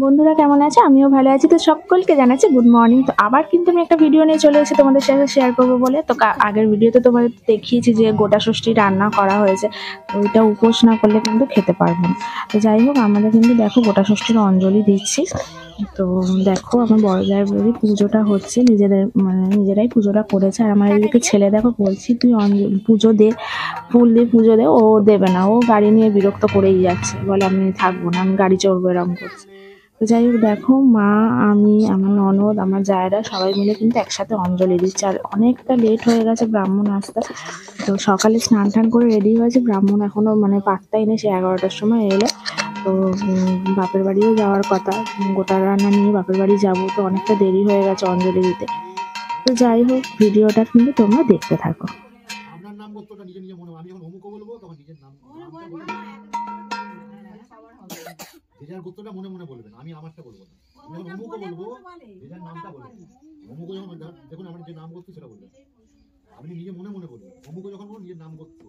বন্ধুরা কেমন আছে? আমিও ভালো আছি। তো সকলকে জানাচ্ছি গুড মর্নিং। তো আবার কিন্তু আমি একটা ভিডিও নিয়ে চলে এসেছি তোমাদের সাথে শেয়ার করবো বলে। তো আগের ভিডিওতে তোমাদের দেখিয়েছি যে গোটা ষষ্ঠী রান্না করা হয়েছে। তো ওইটা উপোস না করলে কিন্তু খেতে পারবো না। তো যাই হোক, আমরা কিন্তু দেখো গোটা ষষ্ঠীর অঞ্জলি দিচ্ছি। তো দেখো আমার বড় জায়ের বাড়ি পুজোটা হচ্ছে, নিজেরাই পুজোটা করেছে। আর আমার এদিকে ছেলে দেখো বলছি তুই পুজো দে, ফুল দিয়ে পুজো দে। ও দেবে না, ও গাড়ি নিয়ে বিরক্ত করেই যাচ্ছে, বলে আমি থাকবো না, আমি গাড়ি চড়বো, এরকম করছে। তো যাই হোক দেখো, মা, আমি, আমার ননদ, আমার জায়েরা সবাই মিলে কিন্তু একসাথে অঞ্জলি দিচ্ছে। আর অনেকটা লেট হয়ে গেছে ব্রাহ্মণ আসতে। তো সকালে স্নান টান করে রেডি হয়েছে, ব্রাহ্মণ এখনো পাত্তাই নেই, সে 11টার সময় এলো। তো বাপের বাড়িও যাওয়ার কথা, গোটা রান্না নিয়ে বাপের বাড়ি যাবো, তো অনেকটা দেরি হয়ে গেছে অঞ্জলি দিতে। তো যাই হোক, ভিডিওটা কিন্তু তোমরা দেখতে থাকো। আপনার নাম গোত্রটা নিজে নিজে মনে, আমি যখন অমুক বলবো তখন নিজের নাম যে যার গোত্রটা মনে মনে বলবেন, আমি আমারটা বলবো না। আমি যখন অমুক বলবো যে যার নামটা বলবেন, অমুক যখন দেখুন আমার যে নাম গোত্র সেটা বলবেন, আপনি নিজে মনে মনে বলবেন। অমুক যখন বলুন নিজের নাম গোত্র,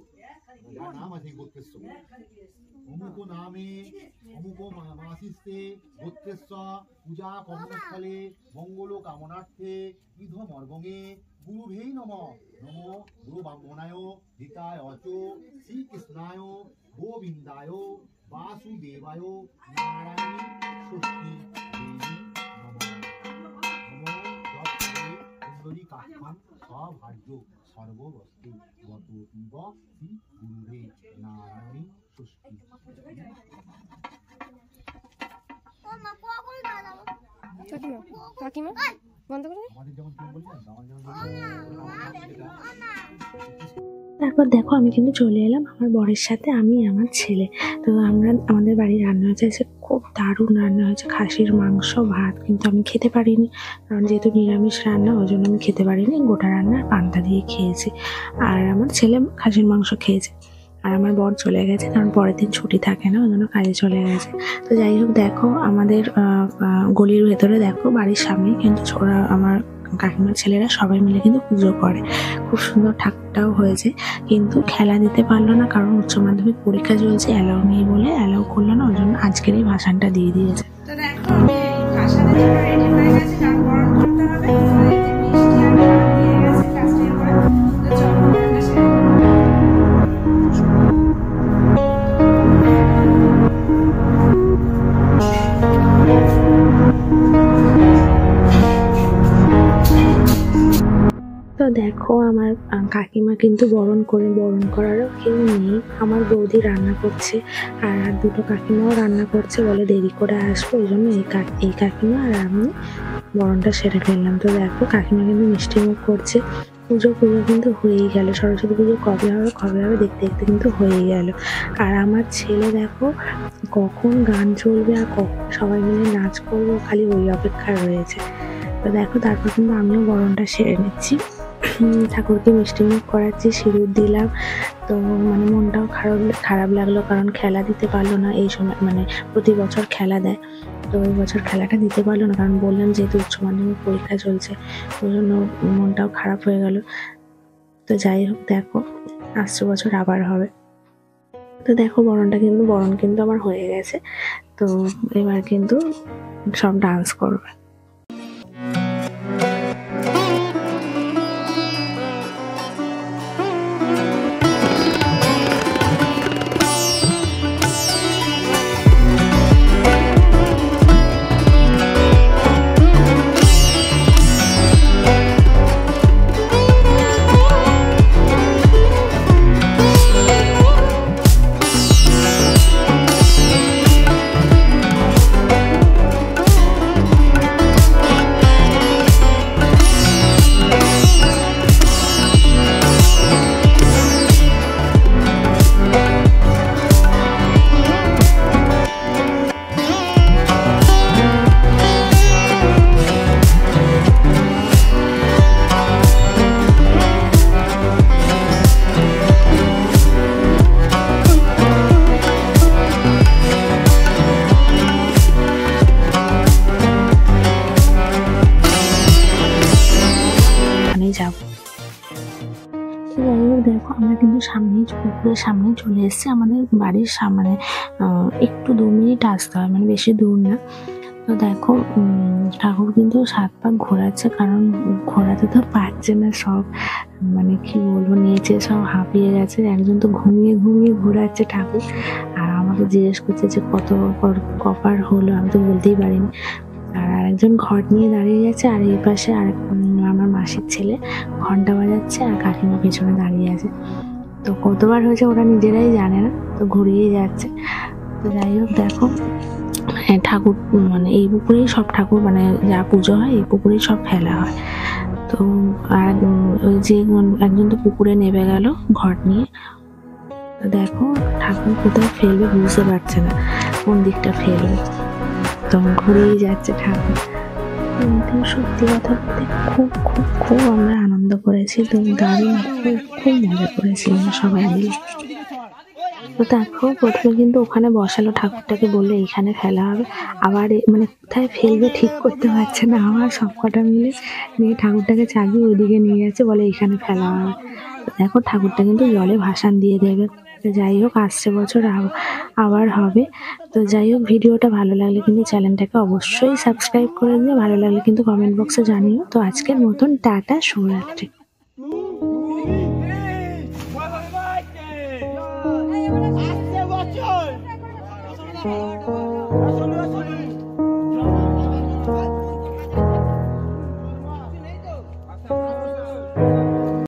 যার নাম আছে গোত্রেশ্ব, অমুক নামে অমুক মাসিস্তে গোত্রেশ্ব পূজা কর্মস্থলে মঙ্গল কামনার্থে ইধ মর্গঙে গুরুভেই নম নম গুরু ব্রাহ্মণায় হিতায় অচ শ্রীকৃষ্ণায় গোবিন্দায় বাসুদেবায় নারায়ণী ষষ্ঠী দেবী নম নম যৎ সুন্দরী কাক্ষান সভার্য সর্ববস্তি গত পিব শ্রী গুরুভে নারায়ণী ষষ্ঠী। কাকিমা বন্ধ করে আমাদের যেমন কেউ বলি না, তারপর দেখো আমি কিন্তু চলে এলাম আমার বরের সাথে, আমি আমার ছেলে। তো আমাদের বাড়ির রান্না হয়েছে, খুব দারুণ রান্না হয়েছে, খাসির মাংস ভাত। কিন্তু আমি খেতে পারিনি, কারণ যেহেতু নিরামিষ রান্না, ওই জন্য আমি খেতে পারিনি। গোটা রান্না পান্তা দিয়ে খেয়েছি, আর আমার ছেলে খাসির মাংস খেয়েছে। আর আমার বর চলে গেছে, কারণ পরের দিন ছুটি থাকে না, ওই জন্য কাজে চলে গেছে। তো যাই হোক দেখো, আমাদের গলির ভেতরে দেখো বাড়ির সামনে কিন্তু আমার কাকিমার ছেলেরা সবাই মিলে কিন্তু পুজো করে। খুব সুন্দর ঠাকুরটাও হয়েছে, কিন্তু খেলা দিতে পারলো না, কারণ উচ্চ মাধ্যমিক পরীক্ষা চলছে, অ্যালাউ নেই বলে অ্যালাউ করলো না, ওই জন্য আজকের এই ভাসানটা দিয়ে দিয়েছে। তো দেখো আমি ভাসানের জন্য রেডি হয়ে গেছি, গান বরণ করতে হবে। দিয়ে গেছে কাস্টের পরে। তো চলো বরণটা সেরে তো দেখো আমার কাকিমা কিন্তু বরণ করারও কেউ নেই, আমার বৌদি রান্না করছে, আর দুটো কাকিমাও রান্না করছে, বলে দেরি করে আসবো, ওই জন্য এই কাকিমা আর আমি বরণটা সেরে ফেললাম। তো দেখো কাকিমা কিন্তু মিষ্টি মুখ করছে। পুজো কিন্তু হয়েই গেল, সরস্বতী পুজো কবে হবে দেখতে দেখতে কিন্তু হয়েই গেল। আর আমার ছেলে দেখো কখন গান চলবে আর কখন সবাই মিলে নাচ করবো, খালি ওই অপেক্ষা রয়েছে। তো দেখো তারপর কিন্তু আমিও বরণটা সেরে নিচ্ছি, ঠাকুরকে মিষ্টি মুখ করাচ্ছি, সিঁদুর দিলাম। তো মনটাও খারাপ লাগলো, কারণ খেলা দিতে পারলো না এই সময়, প্রতি বছর খেলা দেয়, তো ওই বছর খেলাটা দিতে পারলো না, কারণ বললাম যেহেতু উচ্চ মাধ্যমিক পরীক্ষা চলছে, ওই জন্য মনটাও খারাপ হয়ে গেল। তো যাই হোক দেখো, আসছে বছর আবার হবে। তো দেখো বরণ কিন্তু আমার হয়ে গেছে। তো এবার কিন্তু সব ডান্স করবে। দেখো আমরা কিন্তু পুকুরের সামনেই চলে এসেছি, আমাদের বাড়ির সামনে। একটু 2 মিনিট আসতে হয়, বেশি দূর না। তো তো দেখো ঠাকুর কিন্তু 7 পাক ঘোরাচ্ছে, কারণ ঘোরাতে তো পারছে না, সব মানে কি বলবো নিচে সব হাঁপিয়ে গেছে। একজন তো ঘুমিয়ে ঘুমিয়ে ঘোরাচ্ছে ঠাকুর, আর আমাকে জিজ্ঞেস করছে যে কপার হলো, আমি তো বলতেই পারিনি। আর আরেকজন ঘট নিয়ে দাঁড়িয়ে গেছে, আর এই পাশে আর আমার মাসির ছেলে ঘন্টা বাজাচ্ছে, আর কাকিমা পেছনে দাঁড়িয়ে আছে। তো কতবার হয়েছে ওরা নিজেরাই জানে না, তো ঘুরিয়েই যাচ্ছে। তো যাই হোক দেখো ঠাকুর মানে এই পুকুরেই সব ঠাকুর মানে যা পুজো হয় এই পুকুরেই সব ফেলা হয়। তো আর ওই যে একজন তো পুকুরে নেমে গেল ঘট নিয়ে। তো দেখো ঠাকুর কোথায় ফেলবে বুঝতে পারছে না কোন দিকটা ফেলবে, তখন ঘুরেই যাচ্ছে ঠাকুর। কিন্তু সত্যি কথা বলতে খুব খুব খুব আমরা আনন্দ করেছি, তো দারুণ খুব খুব মজা করেছিলাম সবাই মিলে। তো দেখো প্রথমে কিন্তু ওখানে বসালো ঠাকুরটাকে, বললে এইখানে ফেলা হবে, আবার মানে কোথায় ফেলবে ঠিক করতে পারছে না, আবার সব কটা মিলে নিয়ে ঠাকুরটাকে চাগিয়ে ওইদিকে নিয়ে যাচ্ছে, বলে এইখানে ফেলা হবে। তো দেখো ঠাকুরটা কিন্তু জলে ভাসান দিয়ে দেবে। তো যাই হোক আসছে বছর আবার হবে। তো যাই হোক ভিডিওটা ভালো লাগলে কিন্তু চ্যানেলটাকে অবশ্যই সাবস্ক্রাইব করে দিও, ভালো লাগলে কিন্তু কমেন্ট বক্সে জানিও। তো আজকের মতন টাটা, শুভরাত্রি। ¡Hace bachón!